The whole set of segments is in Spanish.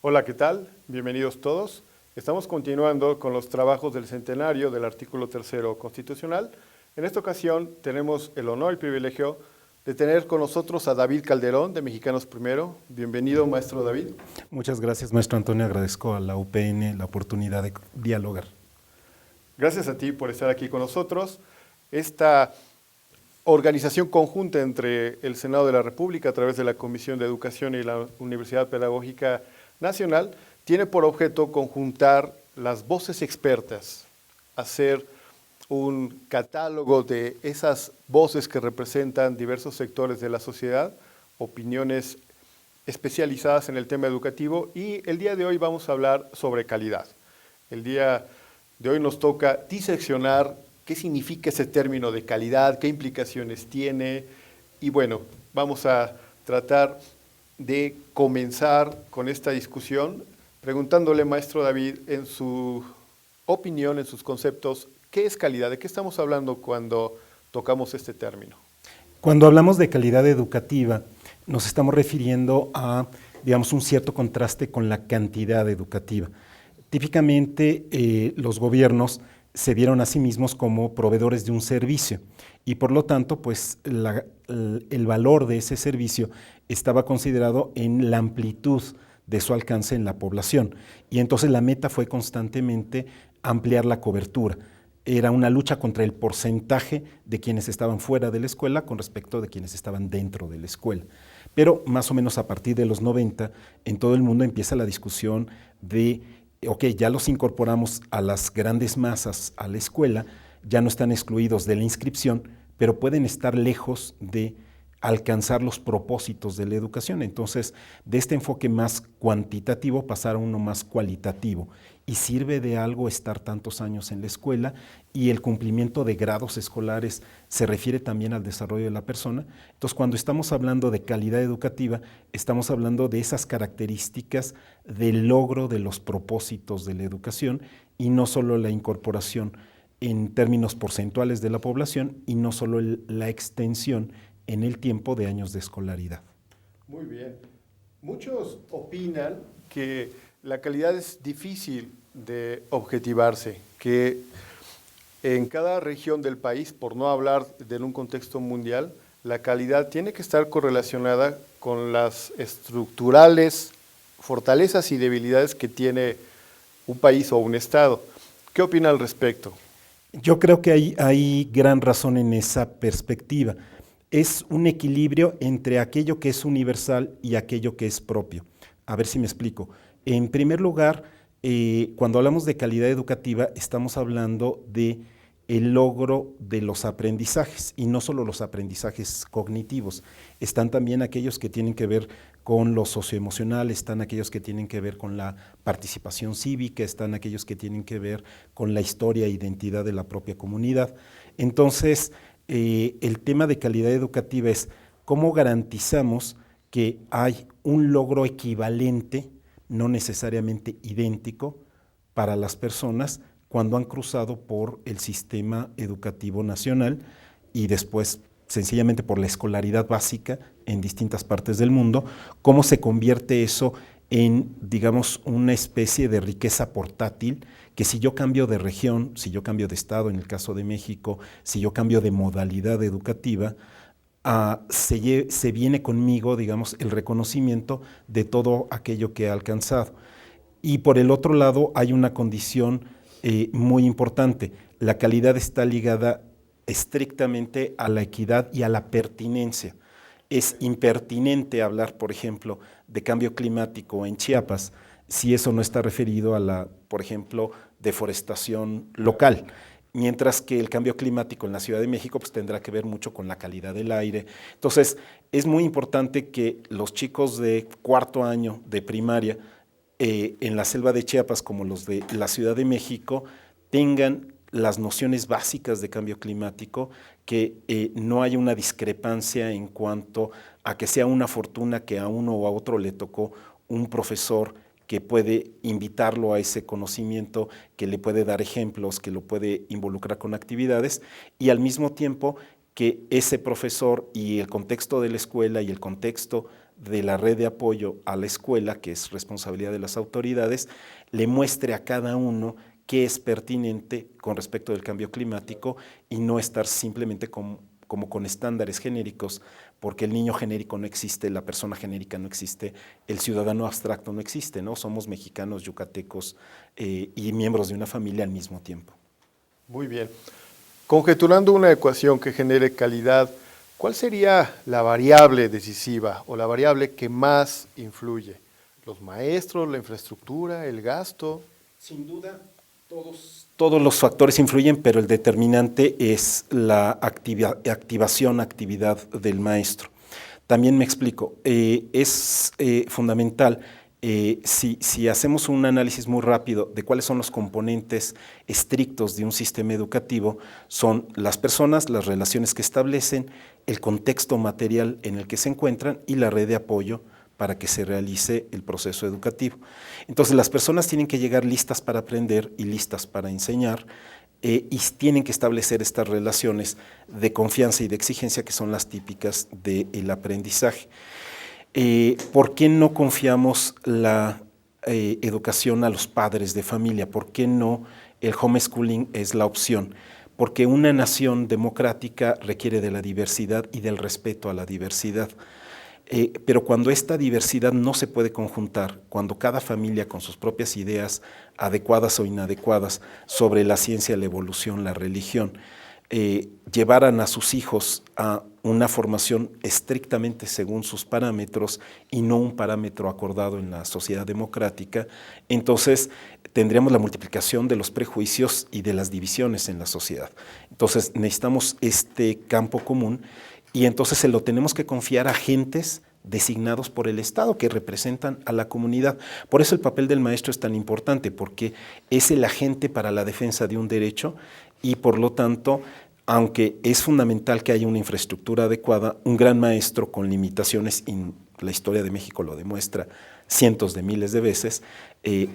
Hola, ¿qué tal? Bienvenidos todos. Estamos continuando con los trabajos del centenario del artículo 3º constitucional. En esta ocasión tenemos el honor y privilegio de tener con nosotros a David Calderón, de Mexicanos Primero. Bienvenido, maestro David. Muchas gracias, maestro Antonio. Agradezco a la UPN la oportunidad de dialogar. Gracias a ti por estar aquí con nosotros. Esta organización conjunta entre el Senado de la República a través de la Comisión de Educación y la Universidad Pedagógica Nacional tiene por objeto conjuntar las voces expertas, hacer un catálogo de esas voces que representan diversos sectores de la sociedad, opiniones especializadas en el tema educativo, y el día de hoy vamos a hablar sobre calidad. El día de hoy nos toca diseccionar qué significa ese término de calidad, qué implicaciones tiene, y bueno, vamos a tratar de comenzar con esta discusión preguntándole, maestro David, en su opinión, en sus conceptos, ¿qué es calidad? ¿De qué estamos hablando cuando tocamos este término? Cuando hablamos de calidad educativa, nos estamos refiriendo a, digamos, un cierto contraste con la cantidad educativa. Típicamente, los gobiernos se vieron a sí mismos como proveedores de un servicio y por lo tanto, pues el valor de ese servicio estaba considerado en la amplitud de su alcance en la población, y entonces la meta fue constantemente ampliar la cobertura. Era una lucha contra el porcentaje de quienes estaban fuera de la escuela con respecto de quienes estaban dentro de la escuela. Pero más o menos a partir de los 90, en todo el mundo empieza la discusión de, ok, ya los incorporamos a las grandes masas a la escuela, ya no están excluidos de la inscripción, pero pueden estar lejos de alcanzar los propósitos de la educación. Entonces, de este enfoque más cuantitativo pasar a uno más cualitativo. Y sirve de algo estar tantos años en la escuela, y el cumplimiento de grados escolares se refiere también al desarrollo de la persona. Entonces, cuando estamos hablando de calidad educativa, estamos hablando de esas características del logro de los propósitos de la educación, y no solo la incorporación en términos porcentuales de la población, y no solo la extensión en el tiempo de años de escolaridad. Muy bien. Muchos opinan que la calidad es difícil de objetivarse, que en cada región del país, por no hablar de un contexto mundial, la calidad tiene que estar correlacionada con las estructurales fortalezas y debilidades que tiene un país o un estado. ¿Qué opina al respecto? Yo creo que hay gran razón en esa perspectiva. Es un equilibrio entre aquello que es universal y aquello que es propio. A ver si me explico. En primer lugar, cuando hablamos de calidad educativa, estamos hablando de el logro de los aprendizajes, y no solo los aprendizajes cognitivos. Están también aquellos que tienen que ver con lo socioemocional, están aquellos que tienen que ver con la participación cívica, están aquellos que tienen que ver con la historia e identidad de la propia comunidad. Entonces, el tema de calidad educativa es cómo garantizamos que hay un logro equivalente, no necesariamente idéntico, para las personas cuando han cruzado por el sistema educativo nacional y después sencillamente por la escolaridad básica en distintas partes del mundo. Cómo se convierte eso en, digamos, una especie de riqueza portátil, que si yo cambio de región, si yo cambio de estado, en el caso de México, si yo cambio de modalidad educativa, se viene conmigo, digamos, el reconocimiento de todo aquello que he alcanzado. Y por el otro lado hay una condición muy importante. La calidad está ligada estrictamente a la equidad y a la pertinencia. Es impertinente hablar, por ejemplo, de cambio climático en Chiapas si eso no está referido a la, por ejemplo, deforestación local. Mientras que el cambio climático en la Ciudad de México pues tendrá que ver mucho con la calidad del aire. Entonces, es muy importante que los chicos de cuarto año de primaria en la selva de Chiapas, como los de la Ciudad de México, tengan las nociones básicas de cambio climático, que no haya una discrepancia en cuanto a que sea una fortuna que a uno o a otro le tocó un profesor que puede invitarlo a ese conocimiento, que le puede dar ejemplos, que lo puede involucrar con actividades, y al mismo tiempo que ese profesor y el contexto de la escuela y el contexto de la red de apoyo a la escuela, que es responsabilidad de las autoridades, le muestre a cada uno qué es pertinente con respecto del cambio climático y no estar simplemente como con estándares genéricos, porque el niño genérico no existe, la persona genérica no existe, el ciudadano abstracto no existe, ¿no? Somos mexicanos, yucatecos y miembros de una familia al mismo tiempo. Muy bien. Conjeturando una ecuación que genere calidad, ¿cuál sería la variable decisiva o la variable que más influye? ¿Los maestros, la infraestructura, el gasto? Sin duda, todos los factores influyen, pero el determinante es la actividad del maestro. También me explico, es fundamental, si hacemos un análisis muy rápido de cuáles son los componentes estrictos de un sistema educativo, son las personas, las relaciones que establecen, el contexto material en el que se encuentran y la red de apoyo para que se realice el proceso educativo. Entonces, las personas tienen que llegar listas para aprender y listas para enseñar, y tienen que establecer estas relaciones de confianza y de exigencia que son las típicas del aprendizaje. ¿Por qué no confiamos la educación a los padres de familia? ¿Por qué no el homeschooling es la opción? Porque una nación democrática requiere de la diversidad y del respeto a la diversidad. Pero cuando esta diversidad no se puede conjuntar, cuando cada familia con sus propias ideas adecuadas o inadecuadas sobre la ciencia, la evolución, la religión, llevaran a sus hijos a una formación estrictamente según sus parámetros y no un parámetro acordado en la sociedad democrática, entonces tendríamos la multiplicación de los prejuicios y de las divisiones en la sociedad. Entonces necesitamos este campo común y entonces se lo tenemos que confiar a agentes designados por el Estado que representan a la comunidad. Por eso el papel del maestro es tan importante, porque es el agente para la defensa de un derecho y por lo tanto, aunque es fundamental que haya una infraestructura adecuada, un gran maestro con limitaciones, y la historia de México lo demuestra cientos de miles de veces,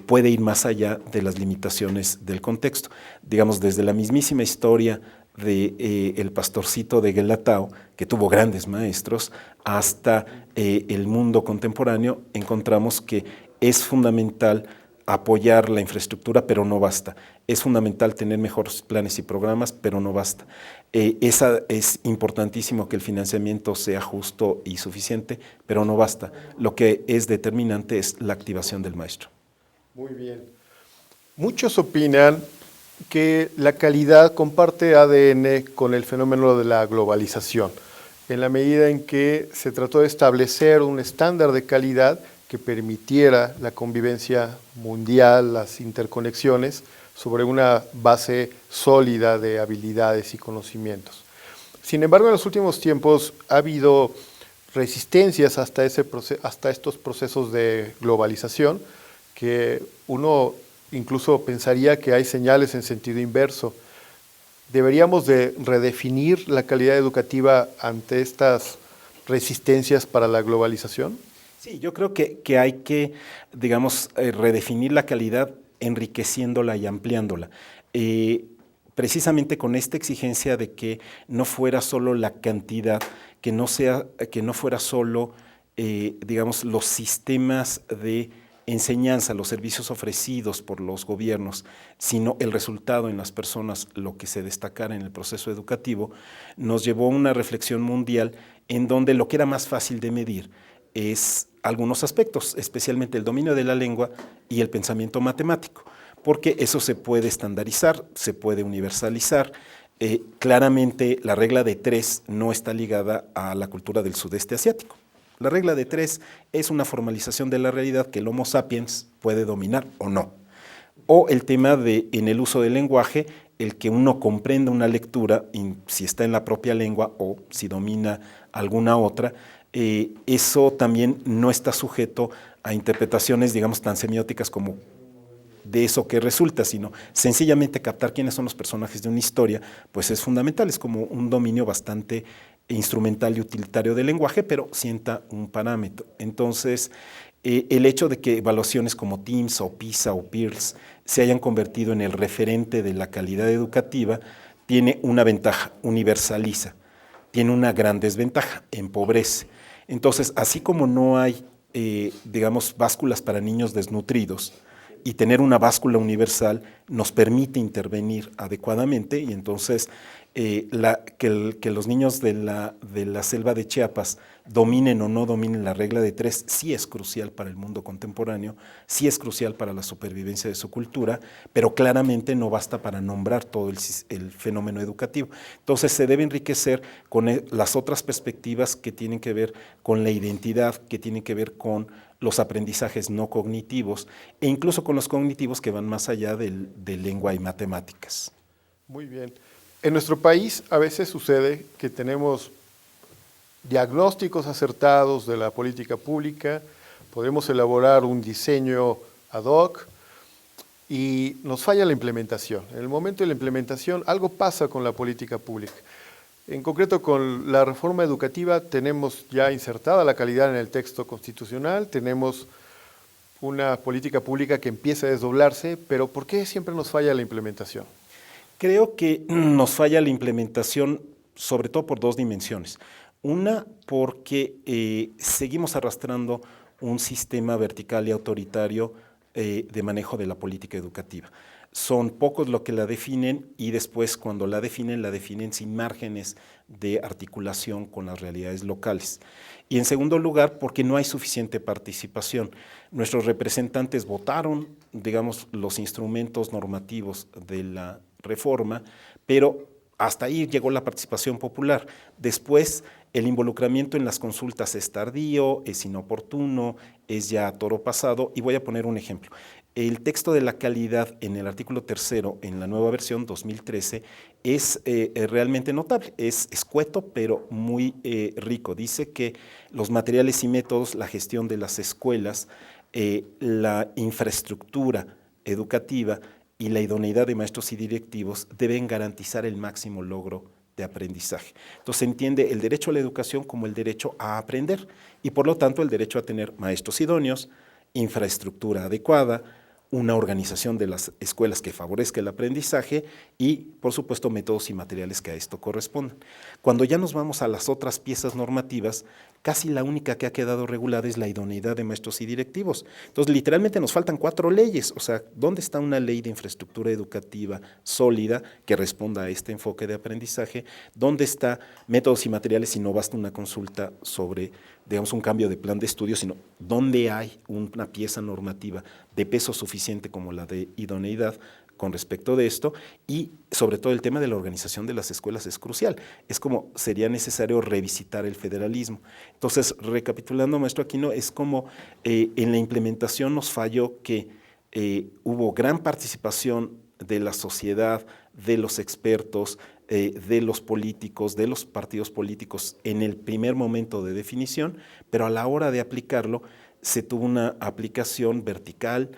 puede ir más allá de las limitaciones del contexto. Digamos, desde la mismísima historia de el pastorcito de Guelatao, que tuvo grandes maestros, hasta el mundo contemporáneo, encontramos que es fundamental apoyar la infraestructura, pero no basta. Es fundamental tener mejores planes y programas, pero no basta. Es importantísimo que el financiamiento sea justo y suficiente, pero no basta. Lo que es determinante es la activación del maestro. Muy bien. Muchos opinan que la calidad comparte ADN con el fenómeno de la globalización, en la medida en que se trató de establecer un estándar de calidad que permitiera la convivencia mundial, las interconexiones, sobre una base sólida de habilidades y conocimientos. Sin embargo, en los últimos tiempos ha habido resistencias hasta estos procesos de globalización, que uno incluso pensaría que hay señales en sentido inverso. ¿Deberíamos de redefinir la calidad educativa ante estas resistencias para la globalización? Sí, yo creo que hay que, digamos, redefinir la calidad enriqueciéndola y ampliándola. Precisamente con esta exigencia de que no fuera solo la cantidad, que no fuera solo, digamos, los sistemas de enseñanza, los servicios ofrecidos por los gobiernos, sino el resultado en las personas, lo que se destacara en el proceso educativo, nos llevó a una reflexión mundial en donde lo que era más fácil de medir es algunos aspectos, especialmente el dominio de la lengua y el pensamiento matemático, porque eso se puede estandarizar, se puede universalizar. Claramente la regla de 3 no está ligada a la cultura del sudeste asiático. La regla de 3 es una formalización de la realidad que el Homo sapiens puede dominar o no. O el tema de, en el uso del lenguaje, el que uno comprenda una lectura, si está en la propia lengua o si domina alguna otra, eso también no está sujeto a interpretaciones, digamos, tan semióticas como de eso que resulta, sino sencillamente captar quiénes son los personajes de una historia, pues es fundamental, es como un dominio bastante instrumental y utilitario del lenguaje, pero sienta un parámetro. Entonces, el hecho de que evaluaciones como TIMSS o PISA o PIRLS se hayan convertido en el referente de la calidad educativa tiene una ventaja, universaliza, tiene una gran desventaja, empobrece. Entonces, así como no hay, digamos, básculas para niños desnutridos, y tener una báscula universal nos permite intervenir adecuadamente y entonces que los niños de la selva de Chiapas dominen o no dominen la regla de tres sí es crucial para el mundo contemporáneo, sí es crucial para la supervivencia de su cultura, pero claramente no basta para nombrar todo el fenómeno educativo. Entonces se debe enriquecer con las otras perspectivas que tienen que ver con la identidad, que tienen que ver con los aprendizajes no cognitivos e incluso con los cognitivos que van más allá de lengua y matemáticas. Muy bien. En nuestro país a veces sucede que tenemos diagnósticos acertados de la política pública, podemos elaborar un diseño ad hoc y nos falla la implementación. En el momento de la implementación algo pasa con la política pública. En concreto, con la reforma educativa tenemos ya insertada la calidad en el texto constitucional, tenemos una política pública que empieza a desdoblarse, pero ¿por qué siempre nos falla la implementación? Creo que nos falla la implementación sobre todo por dos dimensiones. Una, porque seguimos arrastrando un sistema vertical y autoritario de manejo de la política educativa. Son pocos los que la definen y después cuando la definen sin márgenes de articulación con las realidades locales. Y en segundo lugar, porque no hay suficiente participación. Nuestros representantes votaron, digamos, los instrumentos normativos de la reforma, pero hasta ahí llegó la participación popular. Después, el involucramiento en las consultas es tardío, es inoportuno, es ya toro pasado, y voy a poner un ejemplo. El texto de la calidad en el artículo 3º, en la nueva versión 2013, es realmente notable, es escueto pero muy rico. Dice que los materiales y métodos, la gestión de las escuelas, la infraestructura educativa y la idoneidad de maestros y directivos deben garantizar el máximo logro de aprendizaje. Entonces se entiende el derecho a la educación como el derecho a aprender y por lo tanto el derecho a tener maestros idóneos, infraestructura adecuada, una organización de las escuelas que favorezca el aprendizaje y, por supuesto, métodos y materiales que a esto correspondan. Cuando ya nos vamos a las otras piezas normativas, casi la única que ha quedado regulada es la idoneidad de maestros y directivos. Entonces, literalmente nos faltan 4 leyes. O sea, ¿dónde está una ley de infraestructura educativa sólida que responda a este enfoque de aprendizaje? ¿Dónde está métodos y materiales si no basta una consulta sobre, digamos, un cambio de plan de estudio, sino dónde hay una pieza normativa de peso suficiente como la de idoneidad con respecto de esto? Y sobre todo el tema de la organización de las escuelas es crucial. Es como sería necesario revisitar el federalismo. Entonces, recapitulando, maestro Aquino, es como en la implementación nos falló que hubo gran participación de la sociedad, de los expertos, de los políticos, de los partidos políticos en el primer momento de definición, pero a la hora de aplicarlo se tuvo una aplicación vertical,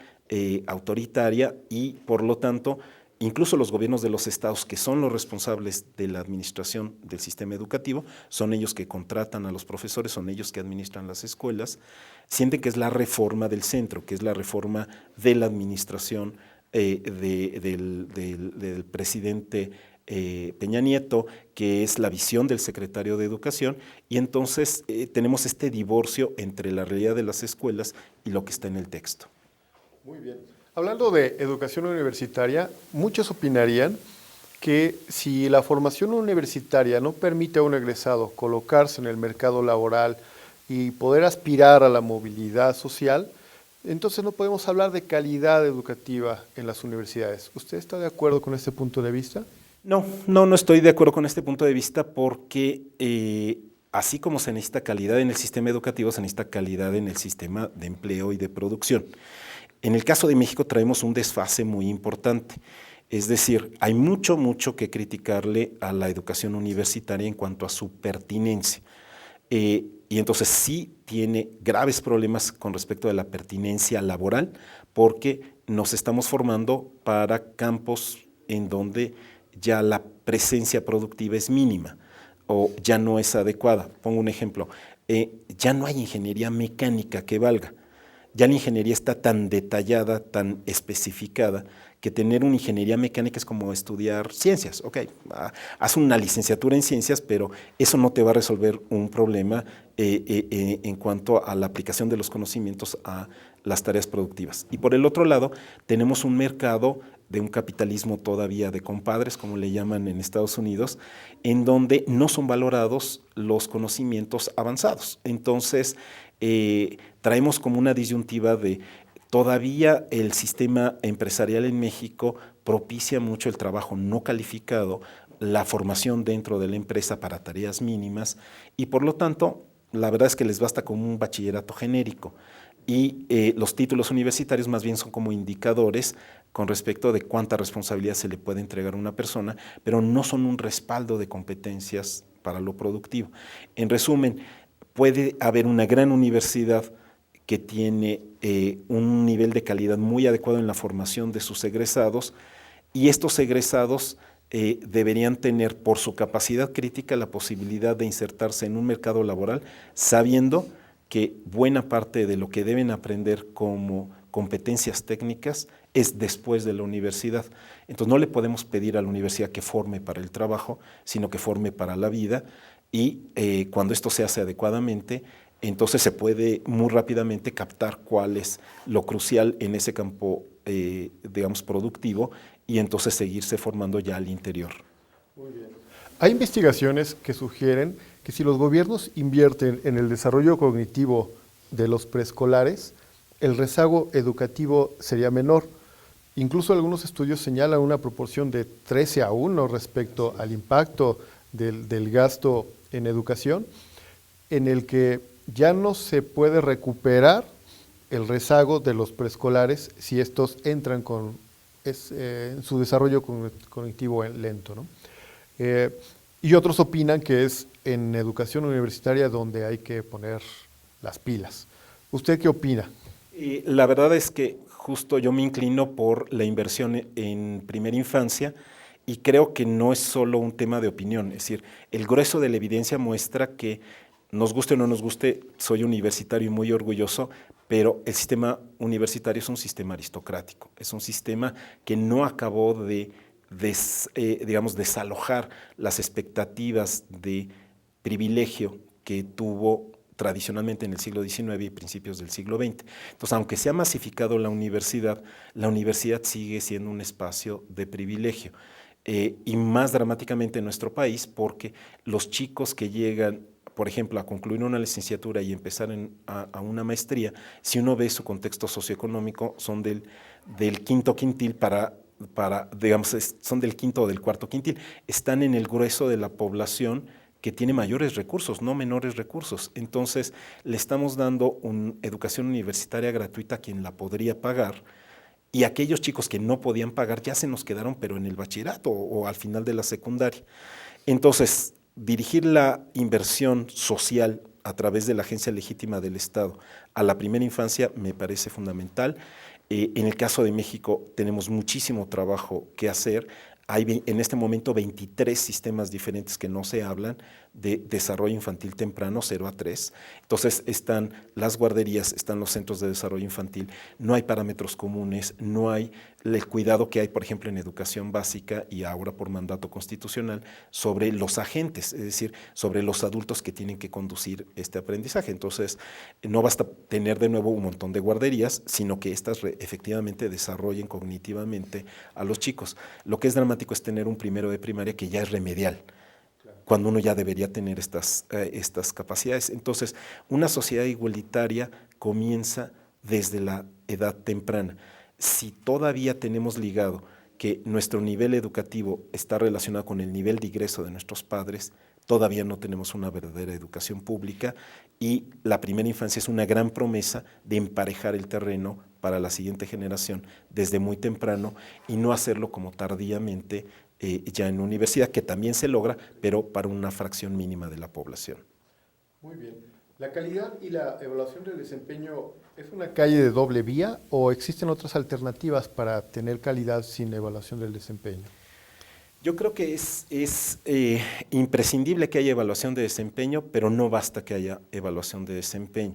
autoritaria y por lo tanto incluso los gobiernos de los estados que son los responsables de la administración del sistema educativo, son ellos que contratan a los profesores, son ellos que administran las escuelas, sienten que es la reforma del centro, que es la reforma de la administración del presidente Peña Nieto, que es la visión del secretario de Educación, y entonces tenemos este divorcio entre la realidad de las escuelas y lo que está en el texto. Muy bien. Hablando de educación universitaria, muchos opinarían que si la formación universitaria no permite a un egresado colocarse en el mercado laboral y poder aspirar a la movilidad social, entonces no podemos hablar de calidad educativa en las universidades. ¿Usted está de acuerdo con este punto de vista? No estoy de acuerdo con este punto de vista porque así como se necesita calidad en el sistema educativo, se necesita calidad en el sistema de empleo y de producción. En el caso de México traemos un desfase muy importante, es decir, hay mucho que criticarle a la educación universitaria en cuanto a su pertinencia. Y entonces sí tiene graves problemas con respecto a la pertinencia laboral porque nos estamos formando para campos en donde ya la presencia productiva es mínima o ya no es adecuada. Pongo un ejemplo, ya no hay ingeniería mecánica que valga. ya la ingeniería está tan detallada, tan especificada, que tener una ingeniería mecánica es como estudiar ciencias. Ok, haz una licenciatura en ciencias, pero eso no te va a resolver un problema en cuanto a la aplicación de los conocimientos a las tareas productivas. Y por el otro lado, tenemos un mercado de un capitalismo todavía de compadres, como le llaman en Estados Unidos, en donde no son valorados los conocimientos avanzados. Entonces, traemos como una disyuntiva de todavía el sistema empresarial en México propicia mucho el trabajo no calificado, la formación dentro de la empresa para tareas mínimas y por lo tanto la verdad es que les basta como un bachillerato genérico y los títulos universitarios más bien son como indicadores con respecto de cuánta responsabilidad se le puede entregar a una persona, pero no son un respaldo de competencias para lo productivo. En resumen, puede haber una gran universidad que tiene un nivel de calidad muy adecuado en la formación de sus egresados y estos egresados deberían tener por su capacidad crítica la posibilidad de insertarse en un mercado laboral sabiendo que buena parte de lo que deben aprender como competencias técnicas es después de la universidad. Entonces no le podemos pedir a la universidad que forme para el trabajo, sino que forme para la vida y cuando esto se hace adecuadamente, entonces se puede muy rápidamente captar cuál es lo crucial en ese campo, digamos, productivo y entonces seguirse formando ya al interior. Muy bien. Hay investigaciones que sugieren que si los gobiernos invierten en el desarrollo cognitivo de los preescolares, el rezago educativo sería menor. Incluso algunos estudios señalan una proporción de 13-1 respecto al impacto del gasto en educación, en el que ya no se puede recuperar el rezago de los preescolares si estos entran en su desarrollo cognitivo lento, ¿no? Y otros opinan que es en educación universitaria donde hay que poner las pilas. ¿Usted qué opina? La verdad es que justo yo me inclino por la inversión en primera infancia y creo que no es solo un tema de opinión, es decir, el grueso de la evidencia muestra que nos guste o no nos guste, soy universitario y muy orgulloso, pero el sistema universitario es un sistema aristocrático, es un sistema que no acabó de digamos, desalojar las expectativas de privilegio que tuvo tradicionalmente en el siglo XIX y principios del siglo XX. Entonces, aunque se ha masificado la universidad sigue siendo un espacio de privilegio. Y más dramáticamente en nuestro país, porque los chicos que llegan, por ejemplo, a concluir una licenciatura y empezar a una maestría, si uno ve su contexto socioeconómico, son del quinto quintil digamos, son del quinto o del cuarto quintil, están en el grueso de la población que tiene mayores recursos, no menores recursos. Entonces, le estamos dando una educación universitaria gratuita a quien la podría pagar, y aquellos chicos que no podían pagar ya se nos quedaron, pero en el bachillerato o al final de la secundaria. Entonces, dirigir la inversión social a través de la agencia legítima del Estado a la primera infancia me parece fundamental. En el caso de México tenemos muchísimo trabajo que hacer. Hay en este momento 23 sistemas diferentes que no se hablan de desarrollo infantil temprano, 0 a 3. Entonces están las guarderías, están los centros de desarrollo infantil, no hay parámetros comunes, no hay el cuidado que hay, por ejemplo, en educación básica y ahora por mandato constitucional sobre los agentes, es decir, sobre los adultos que tienen que conducir este aprendizaje. Entonces, no basta tener de nuevo un montón de guarderías, sino que éstas efectivamente desarrollen cognitivamente a los chicos. Lo que es dramático es tener un primero de primaria que ya es remedial, cuando uno ya debería tener estas capacidades. Entonces, una sociedad igualitaria comienza desde la edad temprana. Si todavía tenemos ligado que nuestro nivel educativo está relacionado con el nivel de ingreso de nuestros padres, todavía no tenemos una verdadera educación pública y la primera infancia es una gran promesa de emparejar el terreno para la siguiente generación desde muy temprano y no hacerlo como tardíamente ya en universidad, que también se logra, pero para una fracción mínima de la población. Muy bien. ¿La calidad y la evaluación del desempeño es una calle de doble vía o existen otras alternativas para tener calidad sin evaluación del desempeño? Yo creo que es imprescindible que haya evaluación de desempeño, pero no basta que haya evaluación de desempeño.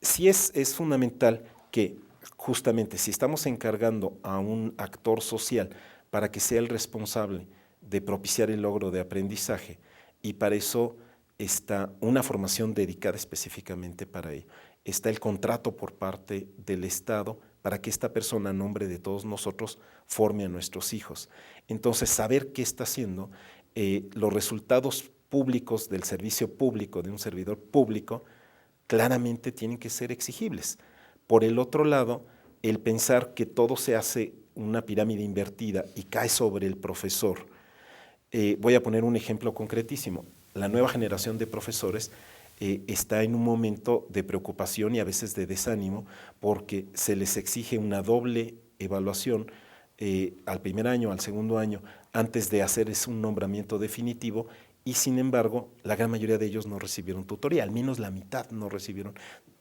sí es fundamental que justamente si estamos encargando a un actor social para que sea el responsable de propiciar el logro de aprendizaje, y para eso está una formación dedicada específicamente para ello. Está el contrato por parte del Estado para que esta persona, a nombre de todos nosotros, forme a nuestros hijos. Entonces, saber qué está haciendo, los resultados públicos del servicio público, de un servidor público, claramente tienen que ser exigibles. Por el otro lado, el pensar que todo se hace una pirámide invertida y cae sobre el profesor. Voy a poner un ejemplo concretísimo. La nueva generación de profesores está en un momento de preocupación y a veces de desánimo porque se les exige una doble evaluación al primer año, al segundo año, antes de hacer un nombramiento definitivo, y sin embargo, la gran mayoría de ellos no recibieron tutoría, al menos la mitad no recibieron.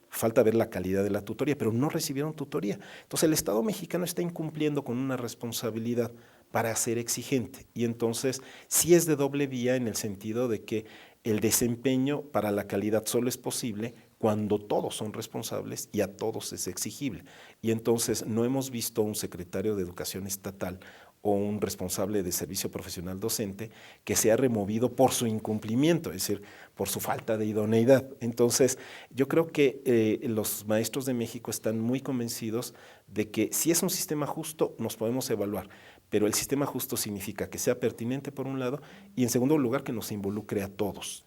Falta ver la calidad de la tutoría, pero no recibieron tutoría. Entonces el Estado mexicano está incumpliendo con una responsabilidad para ser exigente, y entonces sí es de doble vía en el sentido de que el desempeño para la calidad solo es posible cuando todos son responsables y a todos es exigible. Y entonces no hemos visto un secretario de Educación estatal o un responsable de servicio profesional docente que sea removido por su incumplimiento, es decir, por su falta de idoneidad. Entonces, yo creo que los maestros de México están muy convencidos de que si es un sistema justo, nos podemos evaluar, pero el sistema justo significa que sea pertinente por un lado y en segundo lugar que nos involucre a todos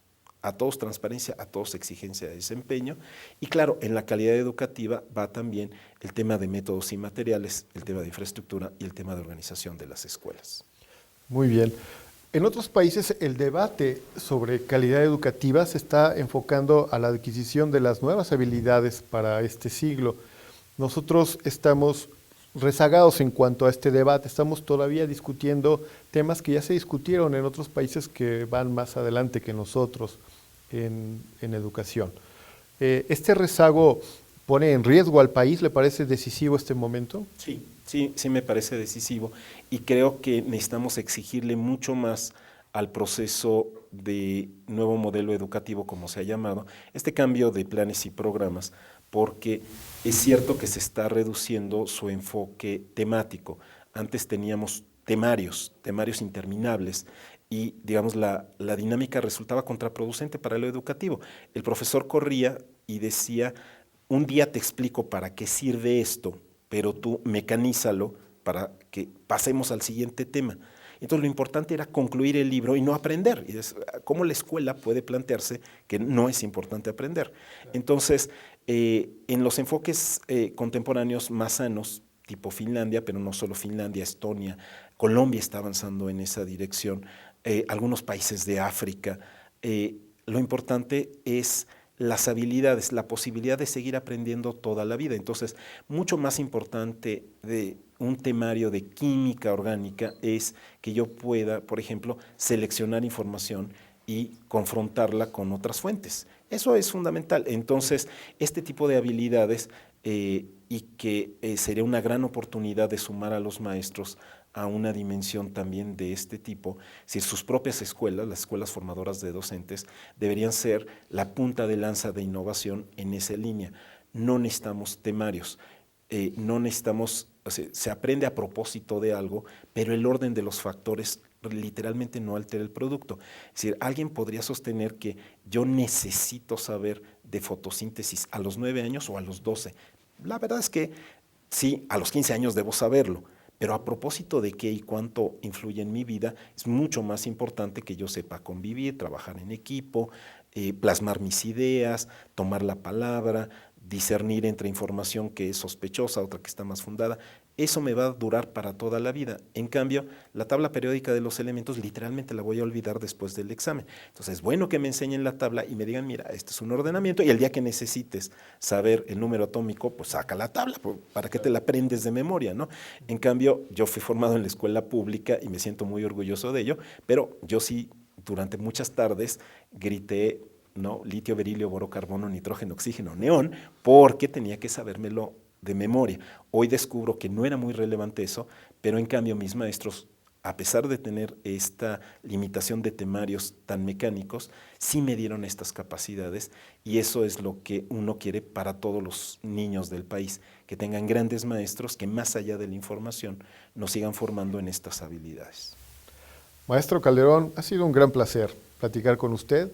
transparencia, a todos exigencia de desempeño, y claro, en la calidad educativa va también el tema de métodos y materiales, el tema de infraestructura y el tema de organización de las escuelas. Muy bien. En otros países el debate sobre calidad educativa se está enfocando a la adquisición de las nuevas habilidades para este siglo. Nosotros estamos rezagados en cuanto a este debate, estamos todavía discutiendo temas que ya se discutieron en otros países que van más adelante que nosotros en educación. ¿Este rezago pone en riesgo al país? ¿Le parece decisivo este momento? Sí me parece decisivo, y creo que necesitamos exigirle mucho más al proceso de nuevo modelo educativo, como se ha llamado, este cambio de planes y programas, porque es cierto que se está reduciendo su enfoque temático. Antes teníamos temarios interminables, y digamos la dinámica resultaba contraproducente para lo educativo. El profesor corría y decía, un día te explico para qué sirve esto, pero tú mecanízalo para que pasemos al siguiente tema. Entonces lo importante era concluir el libro y no aprender. Y es cómo la escuela puede plantearse que no es importante aprender. Entonces, en los enfoques contemporáneos más sanos, tipo Finlandia, pero no solo Finlandia, Estonia, Colombia está avanzando en esa dirección, algunos países de África, lo importante es las habilidades, la posibilidad de seguir aprendiendo toda la vida. Entonces, mucho más importante de un temario de química orgánica es que yo pueda, por ejemplo, seleccionar información y confrontarla con otras fuentes. Eso es fundamental. Entonces, este tipo de habilidades y que sería una gran oportunidad de sumar a los maestros a una dimensión también de este tipo, es decir, sus propias escuelas, las escuelas formadoras de docentes, deberían ser la punta de lanza de innovación en esa línea. No necesitamos temarios, no necesitamos, o sea, se aprende a propósito de algo, pero el orden de los factores literalmente no altera el producto. Es decir, alguien podría sostener que yo necesito saber de fotosíntesis a los 9 años o a los 12. La verdad es que sí, a los 15 años debo saberlo, pero a propósito de qué y cuánto influye en mi vida, es mucho más importante que yo sepa convivir, trabajar en equipo, plasmar mis ideas, tomar la palabra, discernir entre información que es sospechosa, otra que está más fundada. Eso me va a durar para toda la vida. En cambio, la tabla periódica de los elementos literalmente la voy a olvidar después del examen. Entonces, es bueno que me enseñen la tabla y me digan, mira, este es un ordenamiento, y el día que necesites saber el número atómico, pues saca la tabla, para que te la aprendes de memoria, ¿no? En cambio, yo fui formado en la escuela pública y me siento muy orgulloso de ello, pero yo sí, durante muchas tardes, grité, ¿no? Litio, berilio, boro, carbono, nitrógeno, oxígeno, neón, porque tenía que sabérmelo de memoria. Hoy descubro que no era muy relevante eso, pero en cambio mis maestros a pesar de tener esta limitación de temarios tan mecánicos, sí me dieron estas capacidades y eso es lo que uno quiere para todos los niños del país, que tengan grandes maestros que más allá de la información nos sigan formando en estas habilidades. Maestro Calderón, ha sido un gran placer platicar con usted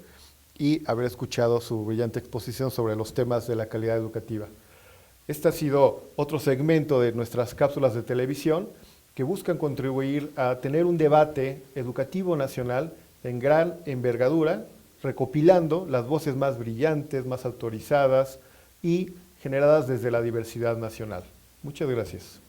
y haber escuchado su brillante exposición sobre los temas de la calidad educativa. Este ha sido otro segmento de nuestras cápsulas de televisión que buscan contribuir a tener un debate educativo nacional en gran envergadura, recopilando las voces más brillantes, más autorizadas y generadas desde la diversidad nacional. Muchas gracias.